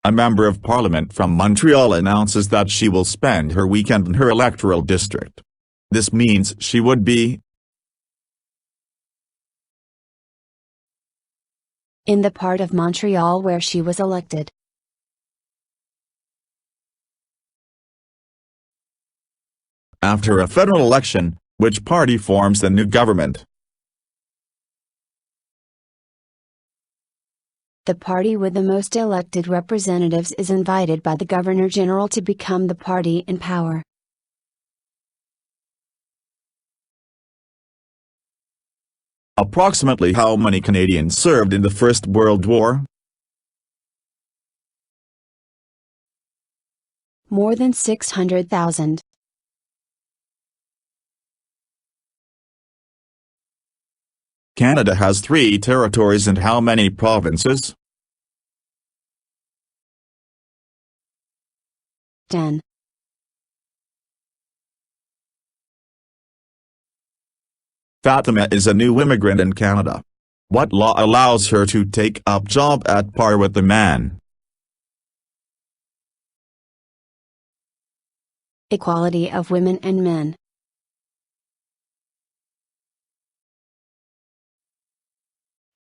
A member of parliament from Montreal announces that she will spend her weekend in her electoral district. This means she would be in the part of Montreal where she was elected. After a federal election, which party forms the new government? The party with the most elected representatives is invited by the Governor-General to become the party in power. Approximately how many Canadians served in the First World War? More than 600,000. Canada has 3 territories and how many provinces? 10. Fatima is a new immigrant in Canada. What law allows her to take up job at par with the man? Equality of women and men.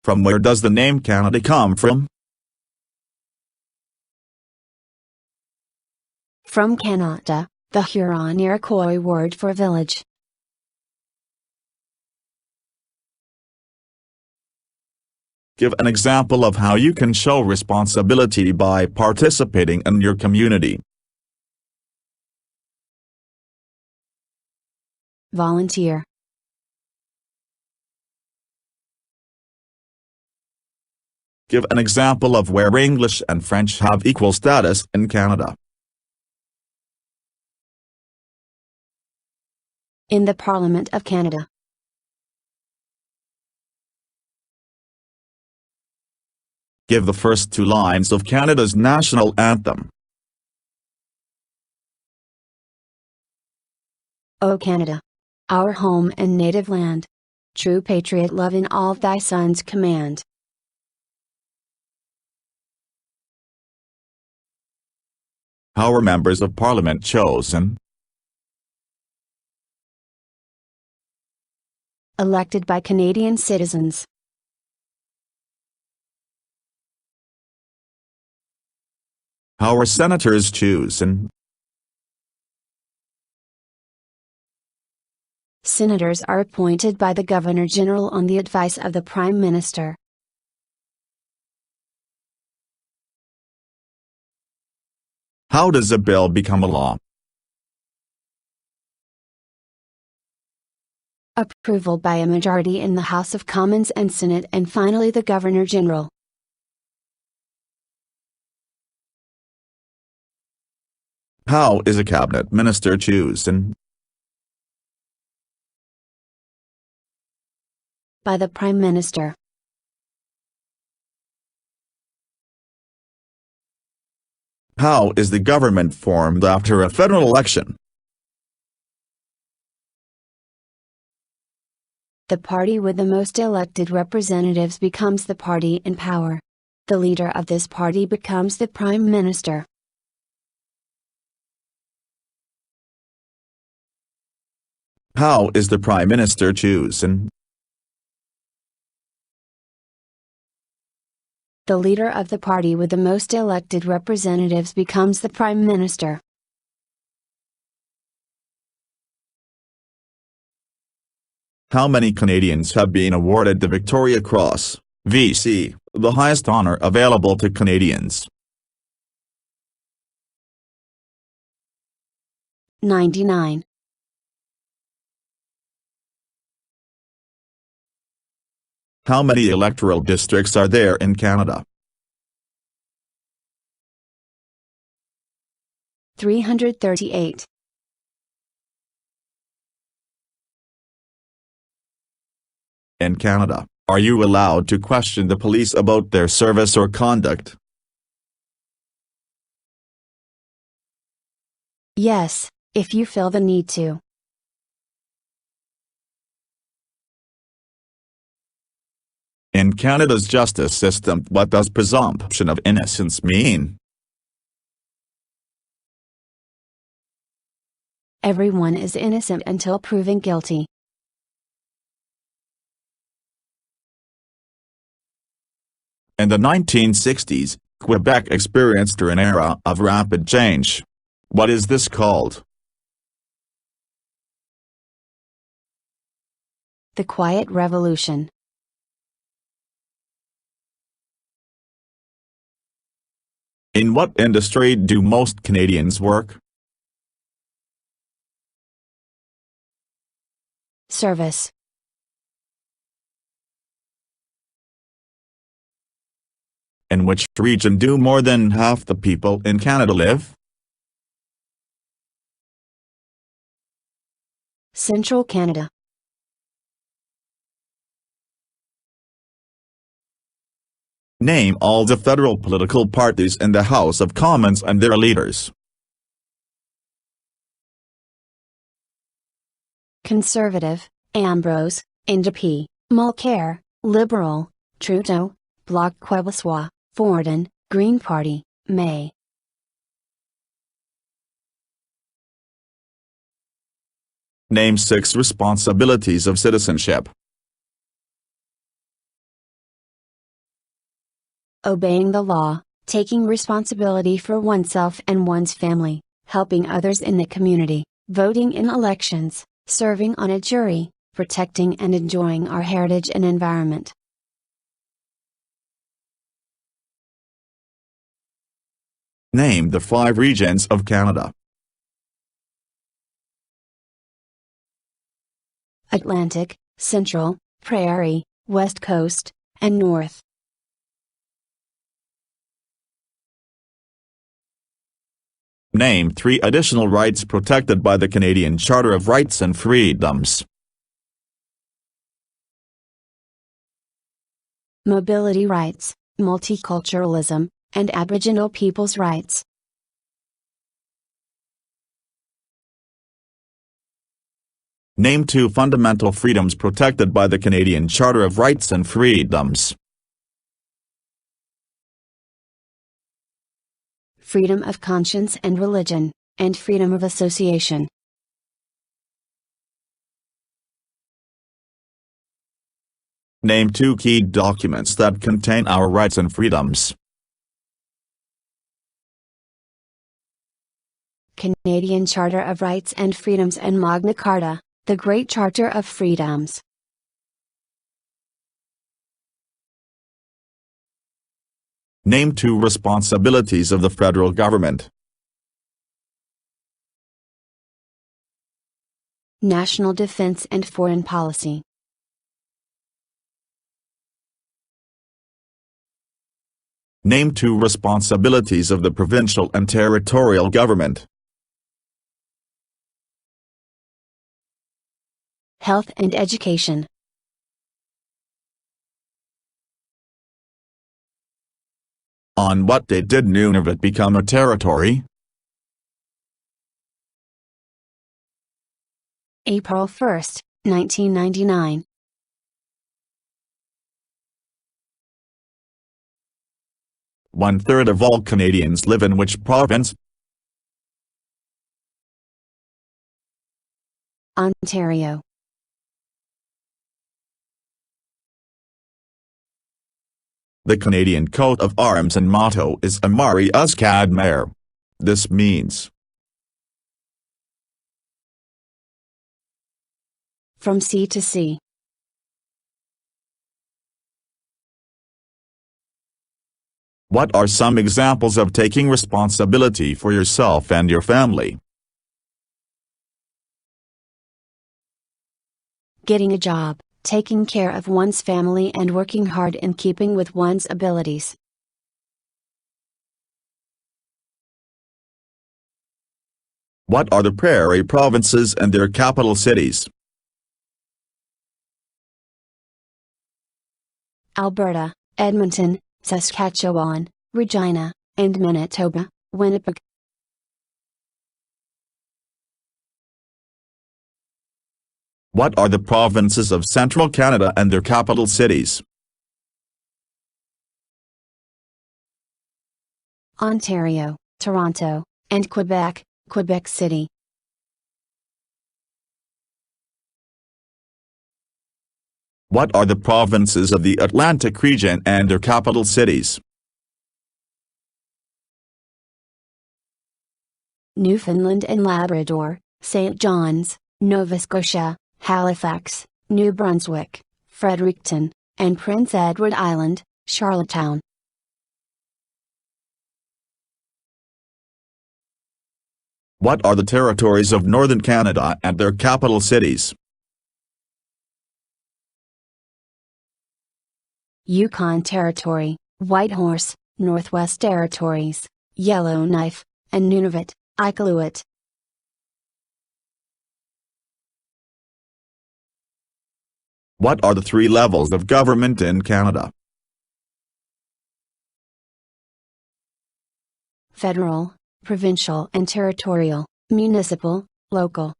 From where does the name Canada come from? From Canada, the Huron-Iroquois word for village. Give an example of how you can show responsibility by participating in your community. Volunteer. Give an example of where English and French have equal status in Canada. In the Parliament of Canada. Give the first 2 lines of Canada's national anthem. O Canada, our home and native land, true patriot love in all thy sons command. How are members of parliament chosen? Elected by Canadian citizens. How are senators chosen? Senators are appointed by the Governor-General on the advice of the Prime Minister. How does a bill become a law? Approval by a majority in the House of Commons and Senate and finally the Governor-General. How is a cabinet minister chosen? By the Prime Minister. How is the government formed after a federal election? The party with the most elected representatives becomes the party in power. The leader of this party becomes the Prime Minister. How is the Prime Minister chosen? The leader of the party with the most elected representatives becomes the Prime Minister. How many Canadians have been awarded the Victoria Cross, VC, the highest honour available to Canadians? 99. How many electoral districts are there in Canada? 338. In Canada, are you allowed to question the police about their service or conduct? Yes, if you feel the need to. In Canada's justice system, what does presumption of innocence mean? Everyone is innocent until proven guilty. In the 1960s, Quebec experienced an era of rapid change. What is this called? The Quiet Revolution. In what industry do most Canadians work? Service. In which region do more than half the people in Canada live? Central Canada. Name all the federal political parties in the House of Commons and their leaders. Conservative, Ambrose, NDP, Mulcair, Liberal, Trudeau, Bloc Québécois, Forden, Green Party, May. Name 6 responsibilities of citizenship. Obeying the law, taking responsibility for oneself and one's family, helping others in the community, voting in elections, serving on a jury, protecting and enjoying our heritage and environment. Name the 5 regions of Canada. Atlantic, Central, Prairie, West Coast, and North. Name 3 additional rights protected by the Canadian Charter of Rights and Freedoms. Mobility rights, multiculturalism, and Aboriginal peoples' rights. Name 2 fundamental freedoms protected by the Canadian Charter of Rights and Freedoms. Freedom of conscience and religion, and freedom of association. Name 2 key documents that contain our rights and freedoms. Canadian Charter of Rights and Freedoms and Magna Carta, the Great Charter of Freedoms. Name 2 responsibilities of the federal government. National defense and foreign policy. Name 2 responsibilities of the provincial and territorial government. Health and education. On what date did Nunavut become a territory? April 1, 1999. One-third of all Canadians live in which province? Ontario. The Canadian coat of arms and motto is Amari Uskad Mer. This means From sea to sea. What are some examples of taking responsibility for yourself and your family? Getting a job, taking care of one's family and working hard in keeping with one's abilities. What are the prairie provinces and their capital cities? Alberta, Edmonton, Saskatchewan, Regina, and Manitoba, Winnipeg. What are the provinces of central Canada and their capital cities? Ontario, Toronto, and Quebec, Quebec City. What are the provinces of the Atlantic region and their capital cities? Newfoundland and Labrador, St. John's, Nova Scotia, Halifax, New Brunswick, Fredericton, and Prince Edward Island, Charlottetown. What are the territories of Northern Canada and their capital cities? Yukon Territory, Whitehorse, Northwest Territories, Yellowknife, and Nunavut, Iqaluit. What are the three levels of government in Canada? Federal, provincial and territorial, municipal, local.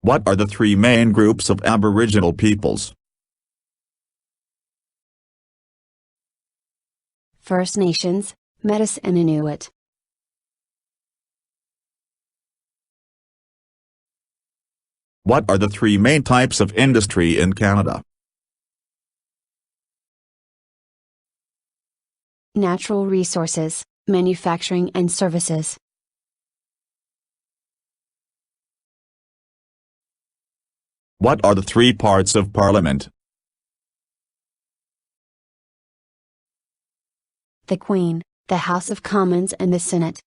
What are the three main groups of Aboriginal peoples? First Nations, Métis and Inuit. What are the three main types of industry in Canada? Natural resources, manufacturing and services. What are the three parts of Parliament? The Queen, the House of Commons and the Senate.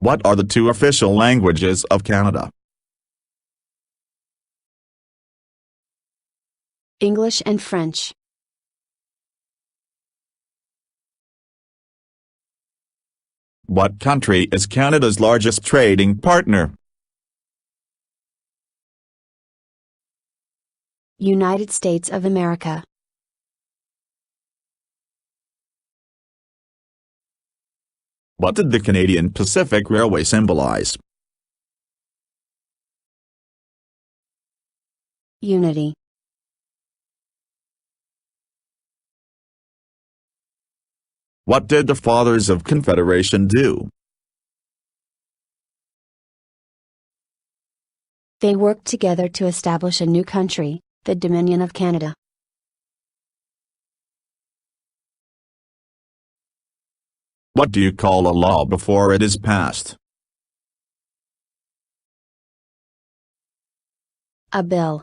What are the two official languages of Canada? English and French. What country is Canada's largest trading partner? United States of America. What did the Canadian Pacific Railway symbolize? Unity. What did the Fathers of Confederation do? They worked together to establish a new country, the Dominion of Canada. What do you call a law before it is passed? A bill.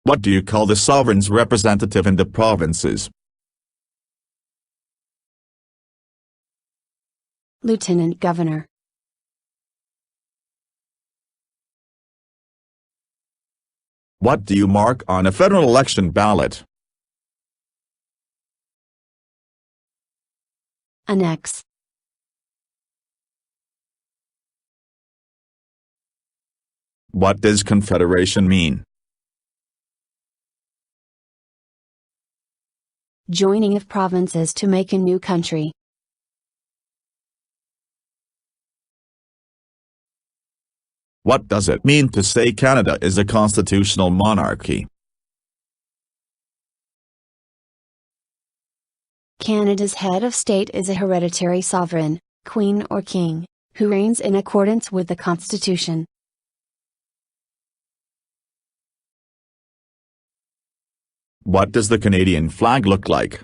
What do you call the sovereign's representative in the provinces? Lieutenant Governor. What do you mark on a federal election ballot? An X. What does confederation mean? Joining of provinces to make a new country. What does it mean to say Canada is a constitutional monarchy? Canada's head of state is a hereditary sovereign, queen or king, who reigns in accordance with the Constitution. What does the Canadian flag look like?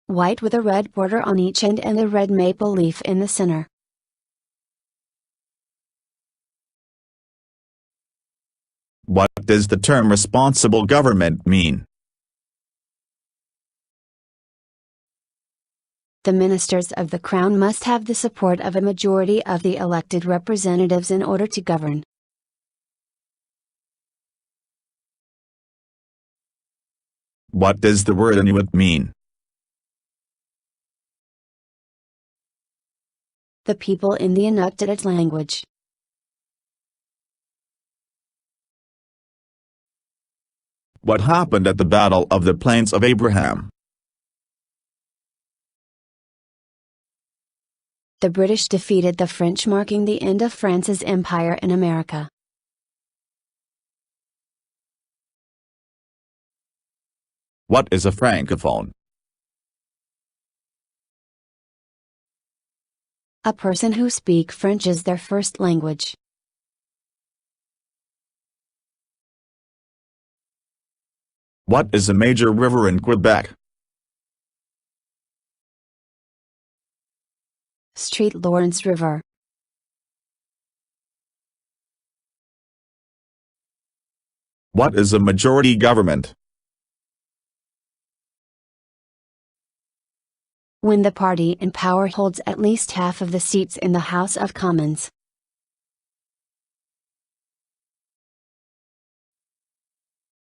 White with a red border on each end and a red maple leaf in the center. What does the term responsible government mean? The ministers of the Crown must have the support of a majority of the elected representatives in order to govern. What does the word Inuit mean? The people in the Inuktitut language. What happened at the Battle of the Plains of Abraham? The British defeated the French, marking the end of France's empire in America. What is a francophone? A person who speaks French as their first language. What is a major river in Quebec? St. Lawrence River. What is a majority government? When the party in power holds at least half of the seats in the House of Commons.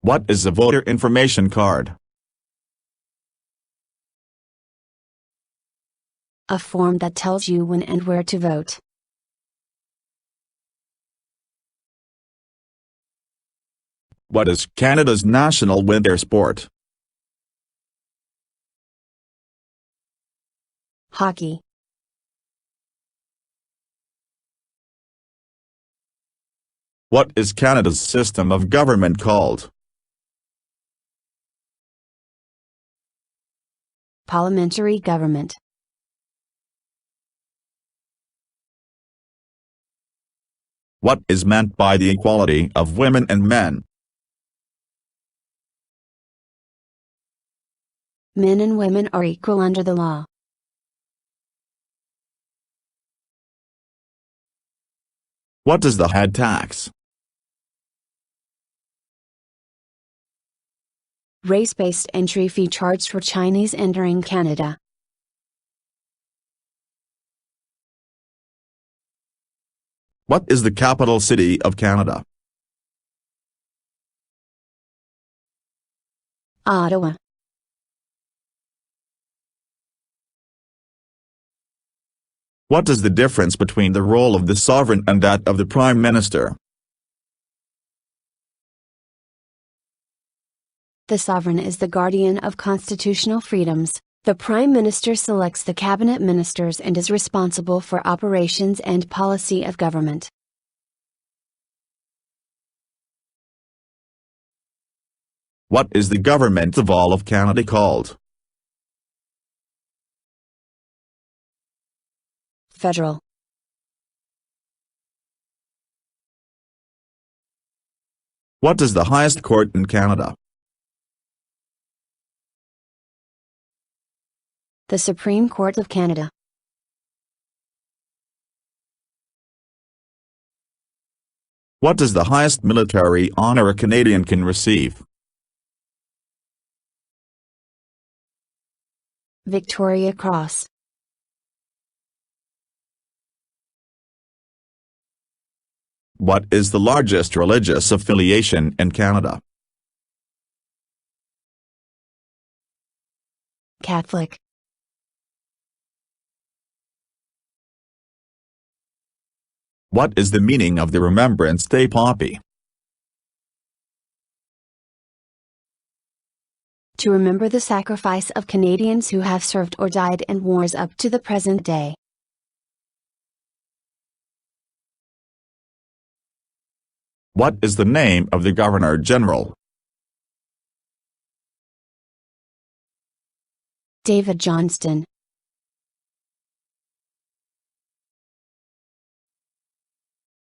What is a voter information card? A form that tells you when and where to vote. What is Canada's national winter sport? Hockey. What is Canada's system of government called? Parliamentary government. What is meant by the equality of women and men? Men and women are equal under the law. What is the head tax? Race-based entry fee charged for Chinese entering Canada. What is the capital city of Canada? Ottawa. What is the difference between the role of the sovereign and that of the Prime Minister? The sovereign is the guardian of constitutional freedoms. The Prime Minister selects the cabinet ministers and is responsible for operations and policy of government. What is the government of all of Canada called? Federal. What is the highest court in Canada? The Supreme Court of Canada. What is the highest military honor a Canadian can receive? Victoria Cross. What is the largest religious affiliation in Canada? Catholic. What is the meaning of the Remembrance Day poppy? To remember the sacrifice of Canadians who have served or died in wars up to the present day. What is the name of the Governor General? David Johnston.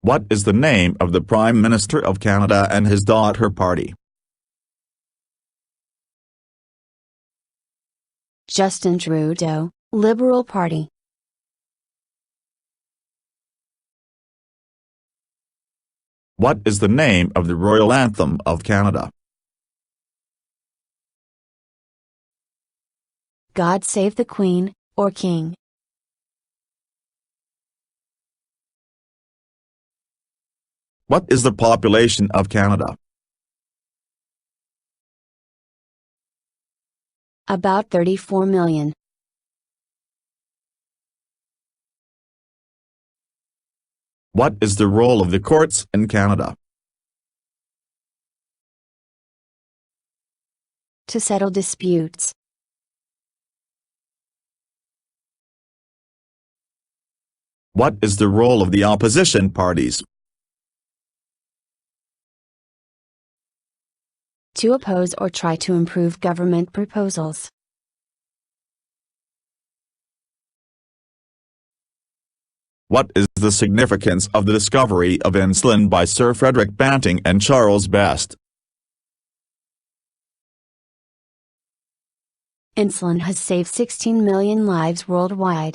What is the name of the Prime Minister of Canada and his daughter party? Justin Trudeau, Liberal Party. What is the name of the Royal Anthem of Canada? God Save the Queen, or King. What is the population of Canada? About 34 million. What is the role of the courts in Canada? To settle disputes. What is the role of the opposition parties? to oppose or try to improve government proposals. What is the significance of the discovery of insulin by Sir Frederick Banting and Charles Best? Insulin has saved 16 million lives worldwide.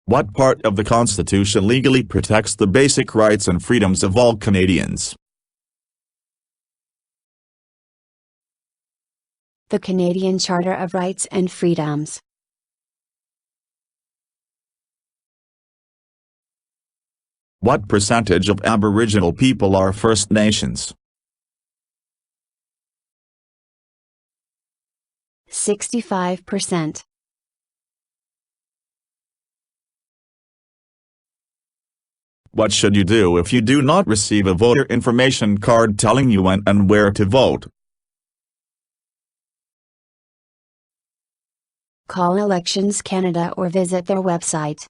What part of the Constitution legally protects the basic rights and freedoms of all Canadians? The Canadian Charter of Rights and Freedoms. What percentage of Aboriginal people are First Nations? 65%. What should you do if you do not receive a voter information card telling you when and where to vote? Call Elections Canada or visit their website.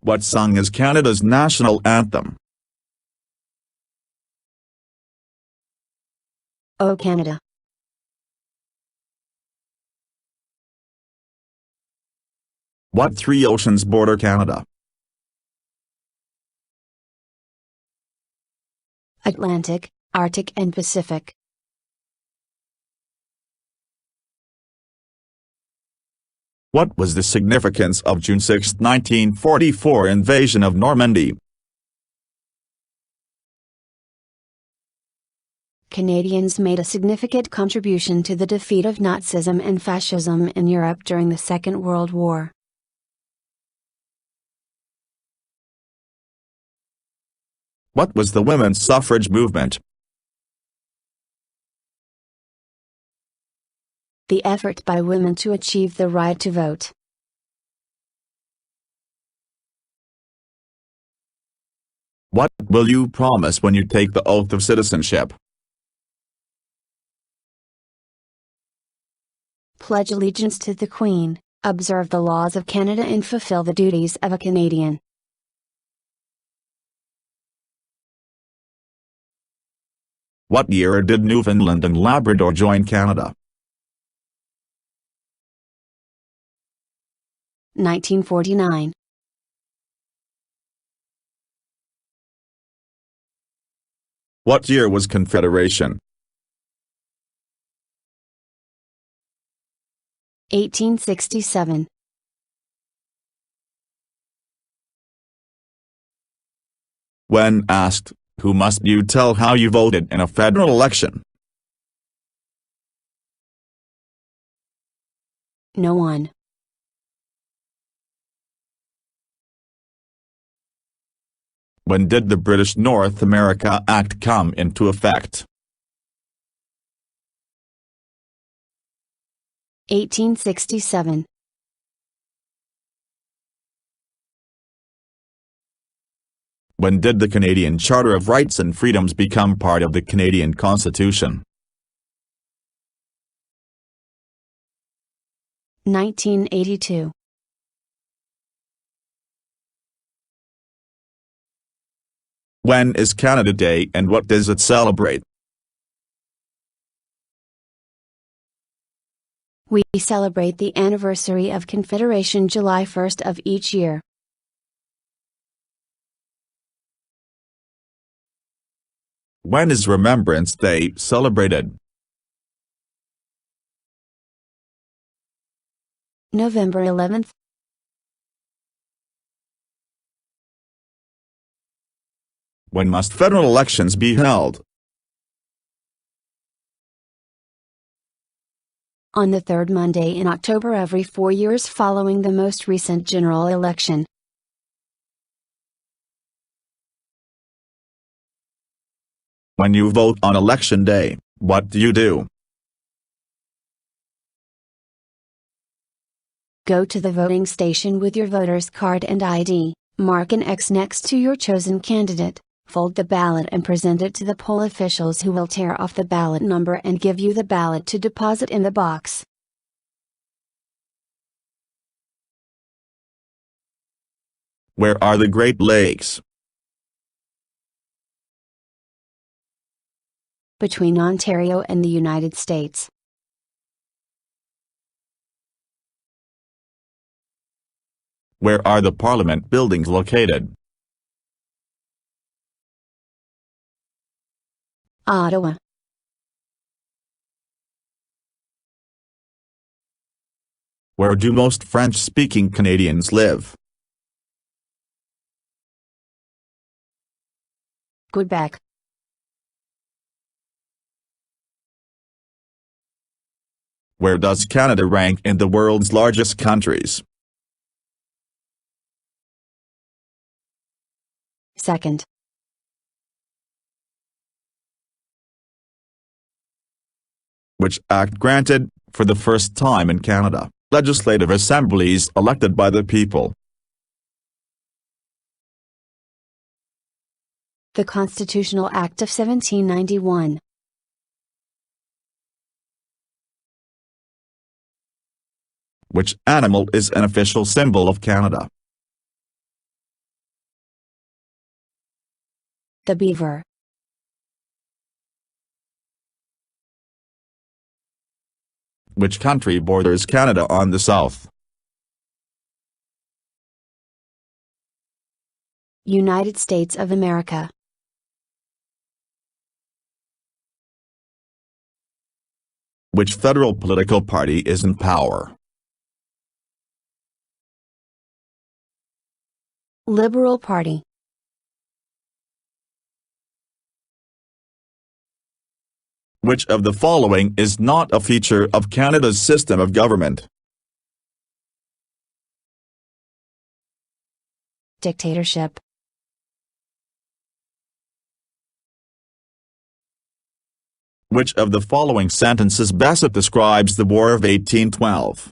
What song is Canada's national anthem? O Canada. What three oceans border Canada? Atlantic, Arctic and Pacific. What was the significance of June 6, 1944 invasion of Normandy? Canadians made a significant contribution to the defeat of Nazism and fascism in Europe during the Second World War. What was the women's suffrage movement? The effort by women to achieve the right to vote. What will you promise when you take the oath of citizenship? Pledge allegiance to the Queen, observe the laws of Canada and fulfill the duties of a Canadian. What year did Newfoundland and Labrador join Canada? 1949. What year was Confederation? 1867. When asked, who must you tell how you voted in a federal election? No one. When did the British North America Act come into effect? 1867. When did the Canadian Charter of Rights and Freedoms become part of the Canadian Constitution? 1982. When is Canada Day and what does it celebrate? We celebrate the anniversary of Confederation July 1st of each year. When is Remembrance Day celebrated? November 11th. When must federal elections be held? On the third Monday in October every 4 years following the most recent general election. When you vote on election day, what do you do? Go to the voting station with your voter's card and ID, mark an X next to your chosen candidate, fold the ballot and present it to the poll officials who will tear off the ballot number and give you the ballot to deposit in the box. Where are the Great Lakes? Between Ontario and the United States. Where are the Parliament buildings located? Ottawa. Where do most French-speaking Canadians live? Quebec. Where does Canada rank in the world's largest countries? Second. Which act granted, for the first time in Canada, legislative assemblies elected by the people? The Constitutional Act of 1791. Which animal is an official symbol of Canada? The beaver. Which country borders Canada on the south? United States of America. Which federal political party is in power? Liberal Party. Which of the following is not a feature of Canada's system of government? Dictatorship. Which of the following sentences best describes the War of 1812?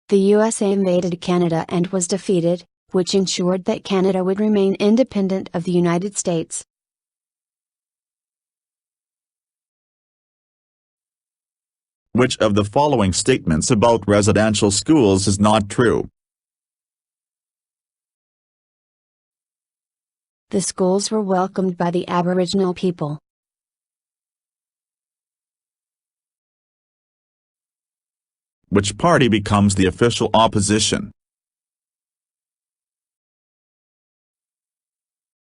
The USA invaded Canada and was defeated, which ensured that Canada would remain independent of the United States. Which of the following statements about residential schools is not true? The schools were welcomed by the Aboriginal people. Which party becomes the official opposition?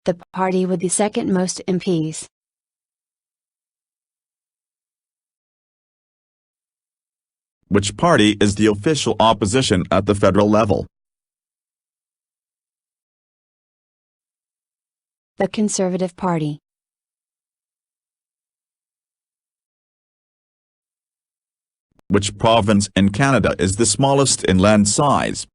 The party with the second most MPs. Which party is the official opposition at the federal level? The Conservative Party. Which province in Canada is the smallest in land size?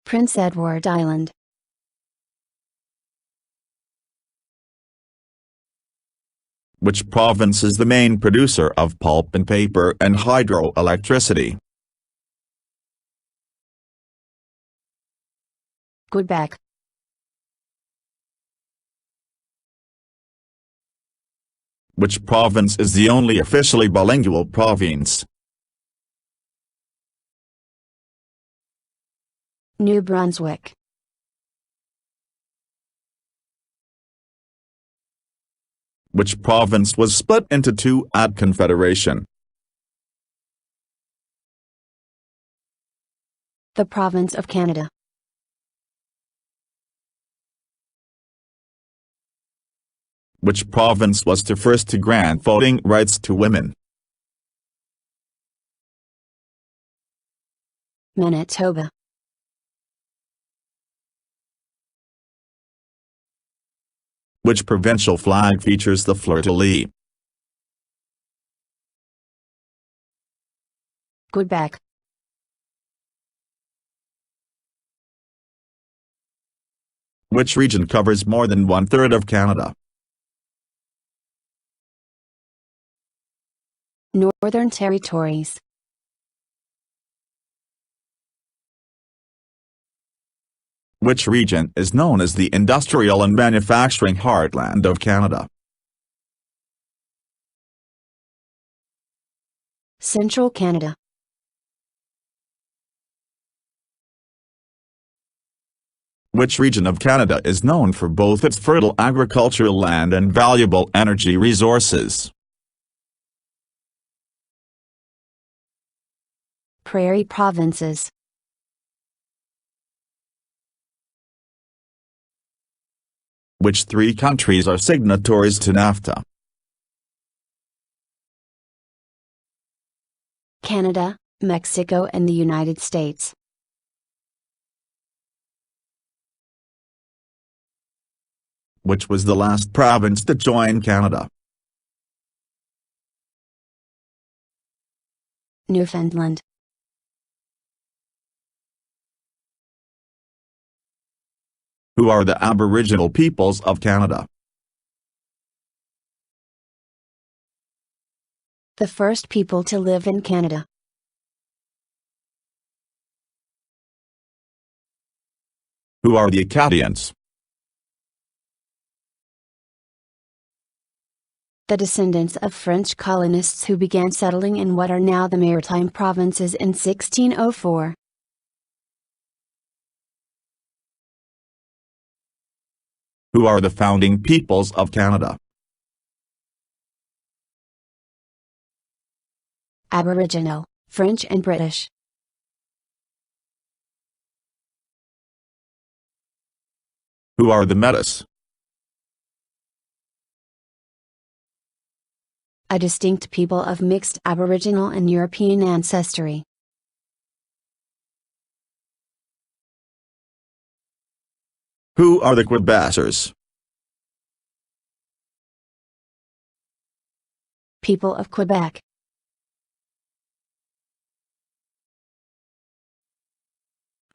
Prince Edward Island. Which province is the main producer of pulp and paper and hydroelectricity? Quebec. Which province is the only officially bilingual province? New Brunswick. Which province was split into two at Confederation? The Province of Canada. Which province was the first to grant voting rights to women? Manitoba. Which provincial flag features the fleur-de-lis? Quebec. Which region covers more than one-third of Canada? Northern Territories. Which region is known as the industrial and manufacturing heartland of Canada? Central Canada. Which region of Canada is known for both its fertile agricultural land and valuable energy resources? Prairie provinces. Which three countries are signatories to NAFTA? Canada, Mexico and the United States. Which was the last province to join Canada? Newfoundland. Who are the Aboriginal peoples of Canada? The first people to live in Canada. Who are the Acadians? The descendants of French colonists who began settling in what are now the Maritime Provinces in 1604. Who are the founding peoples of Canada? Aboriginal, French and British. Who are the Metis? A distinct people of mixed Aboriginal and European ancestry. Who are the Quebecers? People of Quebec.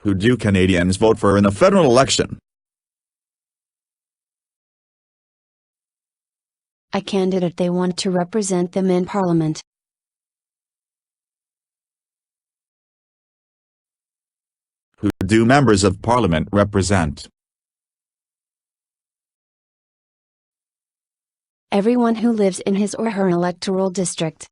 Who do Canadians vote for in a federal election? A candidate they want to represent them in Parliament. Who do members of Parliament represent? Everyone who lives in his or her electoral district.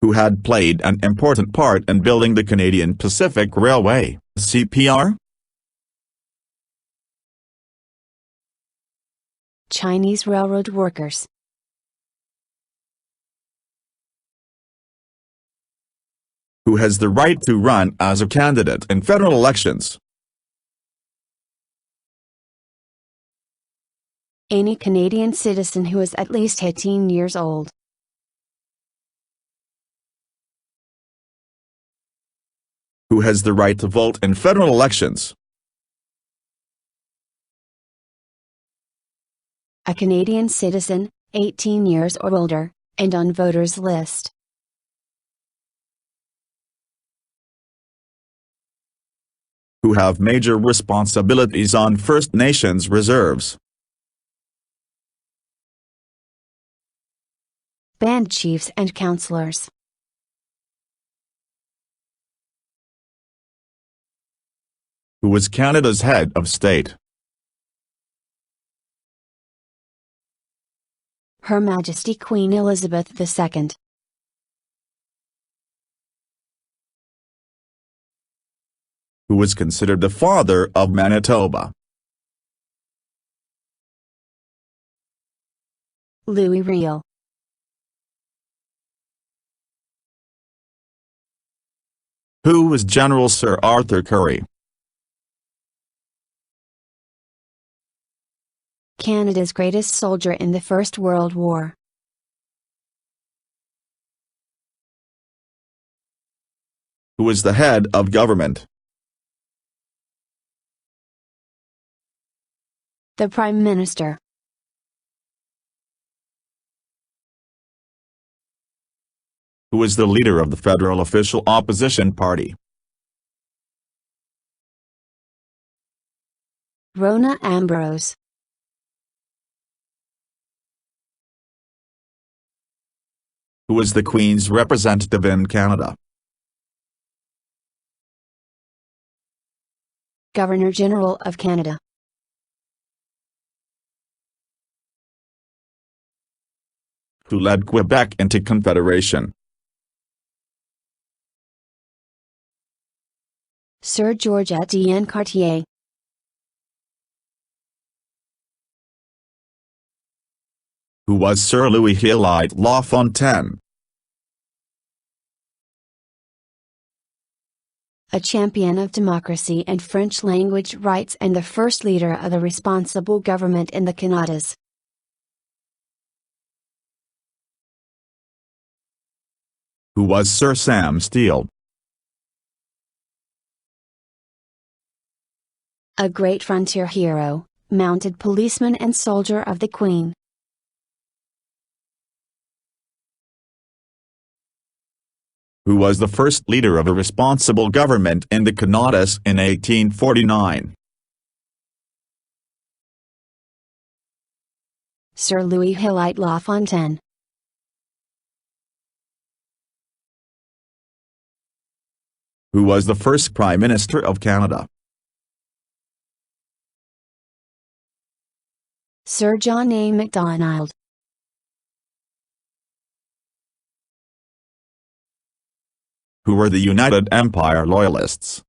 Who had played an important part in building the Canadian Pacific Railway, CPR? Chinese railroad workers. Who has the right to run as a candidate in federal elections? Any Canadian citizen who is at least 18 years old. Who has the right to vote in federal elections? A Canadian citizen, 18 years or older, and on voters' list. Who have major responsibilities on First Nations reserves? Band chiefs and councillors. Who was Canada's head of state? Her Majesty Queen Elizabeth II. Who was considered the father of Manitoba? Louis Riel. Who was General Sir Arthur Currie? Canada's greatest soldier in the First World War. Who was the head of government? The Prime Minister. Who was the leader of the federal official opposition party? Rona Ambrose. Who was the Queen's representative in Canada? Governor-General of Canada. who led Quebec into Confederation? Sir George Etienne Cartier. Who was Sir Louis Hippolyte Lafontaine? A champion of democracy and French language rights and the first leader of the responsible government in the Canadas. Who was Sir Sam Steele? A great frontier hero, mounted policeman and soldier of the Queen. Who was the first leader of a responsible government in the Canadas in 1849? Sir Louis Hippolyte Lafontaine. Who was the first Prime Minister of Canada? Sir John A. Macdonald. Who were the United Empire Loyalists?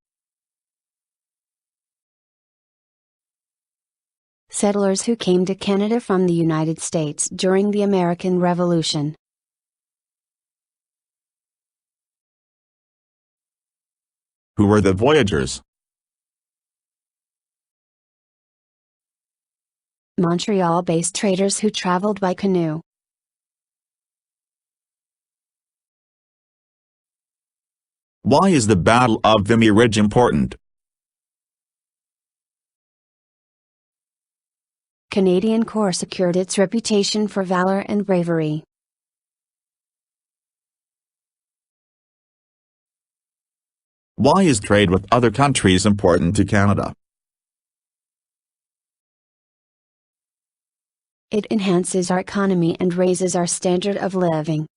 Settlers who came to Canada from the United States during the American Revolution. Who were the Voyageurs? Montreal-based traders who traveled by canoe. Why is the Battle of Vimy Ridge important? Canadian Corps secured its reputation for valor and bravery. Why is trade with other countries important to Canada? It enhances our economy and raises our standard of living.